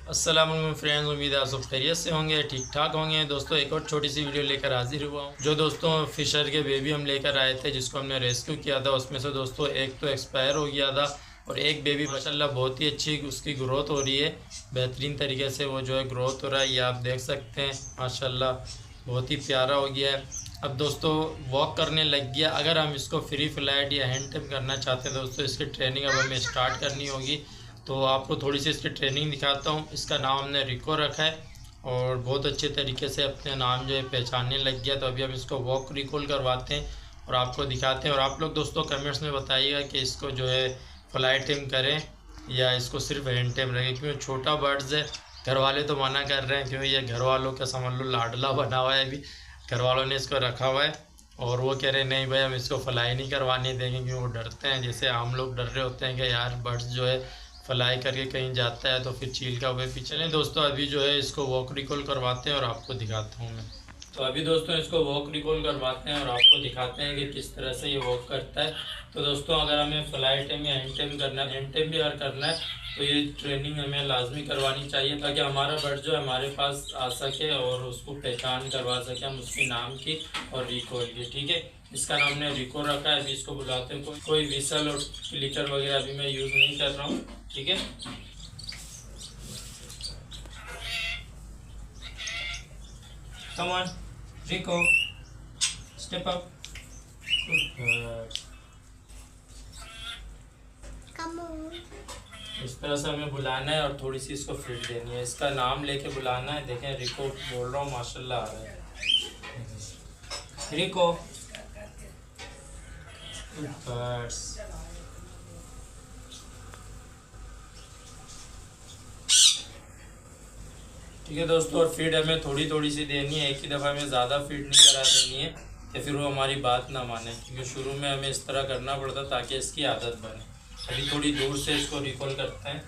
अस्सलाम वालेकुम फ्रेंड्स, उम्मीद है आप सब खैरियत से होंगे, ठीक ठाक होंगे। दोस्तों एक और छोटी सी वीडियो लेकर हाजिर हुआ हूँ। जो दोस्तों फिशर के बेबी हम लेकर आए थे, जिसको हमने रेस्क्यू किया था, उसमें से दोस्तों एक तो एक्सपायर हो गया था और एक बेबी माशाल्लाह बहुत ही अच्छी उसकी ग्रोथ हो रही है। बेहतरीन तरीके से वो जो है ग्रोथ हो रहा है, ये आप देख सकते हैं। माशाल्लाह बहुत ही प्यारा हो गया है। अब दोस्तों वॉक करने लग गया। अगर हम इसको फ्री फ्लाइट या हैंड टेम करना चाहते हैं दोस्तों, इसकी ट्रेनिंग अब हमें स्टार्ट करनी होगी। तो आपको थोड़ी सी इसकी ट्रेनिंग दिखाता हूँ। इसका नाम हमने रिको रखा है और बहुत अच्छे तरीके से अपने नाम जो है पहचानने लग गया। तो अभी हम इसको वॉक रिकॉल करवाते हैं और आपको दिखाते हैं। और आप लोग दोस्तों कमेंट्स में बताइएगा कि इसको जो है फ्लाई टेम करें या इसको सिर्फ हैंड टेम रखें, क्योंकि छोटा बर्ड्स है। घर वाले तो मना कर रहे हैं, क्योंकि ये घर वालों का समझ लो लाडला बना हुआ है। अभी घर वालों ने इसको रखा हुआ है और वो कह रहे हैं नहीं भाई हम इसको फ्लाई नहीं करवाने देंगे, क्योंकि वो डरते हैं। जैसे हम लोग डर रहे होते हैं कि यार बर्ड्स जो है फ्लाई करके कहीं जाता है तो फिर चील का हुए पीछे। नहीं दोस्तों, अभी जो है इसको वॉक रिकॉल करवाते हैं और आपको दिखाता हूँ मैं। तो अभी दोस्तों इसको वॉक रिकॉल करवाते हैं और आपको दिखाते हैं कि किस तरह से ये वॉक करता है। तो दोस्तों अगर हमें फ्लाई टेम या हैंड टेम करना है, हैंड टेम भी अगर करना है तो ये ट्रेनिंग हमें लाजमी करवानी चाहिए, ताकि हमारा बर्ड जो है हमारे पास आ सके और उसको पहचान करवा सके हम उसके नाम की और रिकॉल की। ठीक है, इसका नाम ने रिको रखा है। अभी इसको बुलाते हैं। कोई विसल और क्लिकर वगैरह अभी मैं यूज़ नहीं कर रहा हूँ। ठीक है, come on Rico, step up. इस तरह से हमें बुलाना है और थोड़ी सी इसको फीड देनी है। इसका नाम लेके बुलाना है। देखें रिको बोल रहा हूँ, माशाल्लाह आ रहा है रिको। ठीक है दोस्तों, और फीड हमें थोड़ी थोड़ी सी देनी है, एक ही दफ़ा में ज़्यादा फीड नहीं करा देनी है या फिर वो हमारी बात ना माने, क्योंकि शुरू में हमें इस तरह करना पड़ता ताकि इसकी आदत बने। अभी थोड़ी दूर से इसको रिकॉल करते हैं।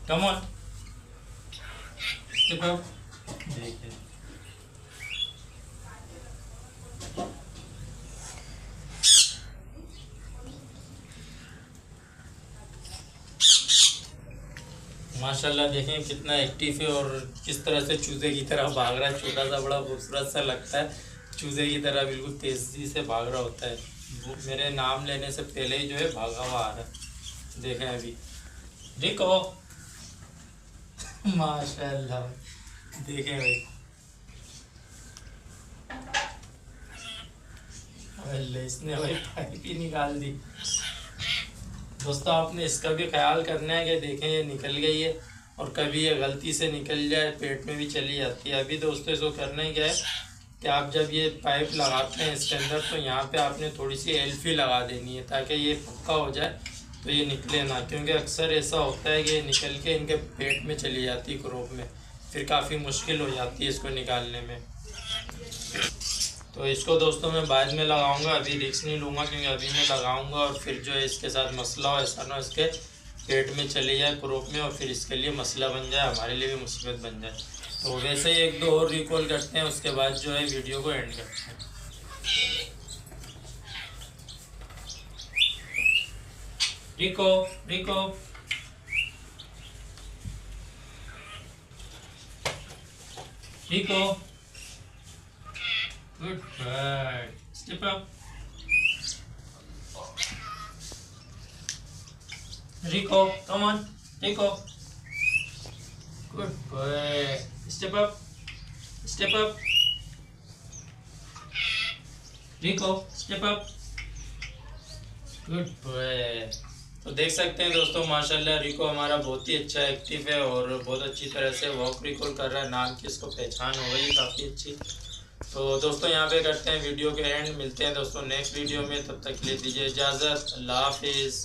कम ऑन, देखिए माशाल्लाह, देखें कितना एक्टिव है और किस तरह से चूजे की तरह भाग रहा है। छोटा सा बड़ा खूबसूरत सा लगता है, चूजे की तरह बिल्कुल तेज़ी से भाग रहा होता है। वो मेरे नाम लेने से पहले ही जो है भागा हुआ आ रहा है। देखें अभी रिको माशाल्लाह, देखें भाई अल्लाह, इसने भाई पाइप ही निकाल दी। दोस्तों आपने इसका भी ख्याल करना है कि देखें ये निकल गई है और कभी ये गलती से निकल जाए पेट में भी चली जाती है। अभी दोस्तों इसको करना ही क्या है कि आप जब ये पाइप लगाते हैं इसके अंदर, तो यहाँ पे आपने थोड़ी सी एल्फी लगा देनी है ताकि ये पक्का हो जाए तो ये निकले ना, क्योंकि अक्सर ऐसा होता है कि ये निकल के इनके पेट में चली जाती है क्रोप में, फिर काफ़ी मुश्किल हो जाती है इसको निकालने में। तो इसको दोस्तों मैं बाद में लगाऊंगा, अभी रिस्क नहीं लूँगा, क्योंकि अभी मैं लगाऊंगा और फिर जो है इसके साथ मसला हो, ऐसा ना इसके पेट में चले जाए क्रोप में और फिर इसके लिए मसला बन जाए, हमारे लिए भी मुसीबत बन जाए। तो वैसे ही एक दो और रिकॉल करते हैं, उसके बाद जो है वीडियो को एंड करते हैं। Rico Rico Rico, good boy, step up Rico, come on Rico, good boy, step up Rico, step up, good boy. तो देख सकते हैं दोस्तों माशाल्लाह रिको हमारा बहुत ही अच्छा एक्टिव है और बहुत अच्छी तरह से वॉक रिकॉल कर रहा है। नाम की इसको पहचान हो गई काफ़ी अच्छी। तो दोस्तों यहाँ पे करते हैं वीडियो के एंड। मिलते हैं दोस्तों नेक्स्ट वीडियो में, तब तक के लिए दीजिए इजाज़त। अल्लाह हाफिज़।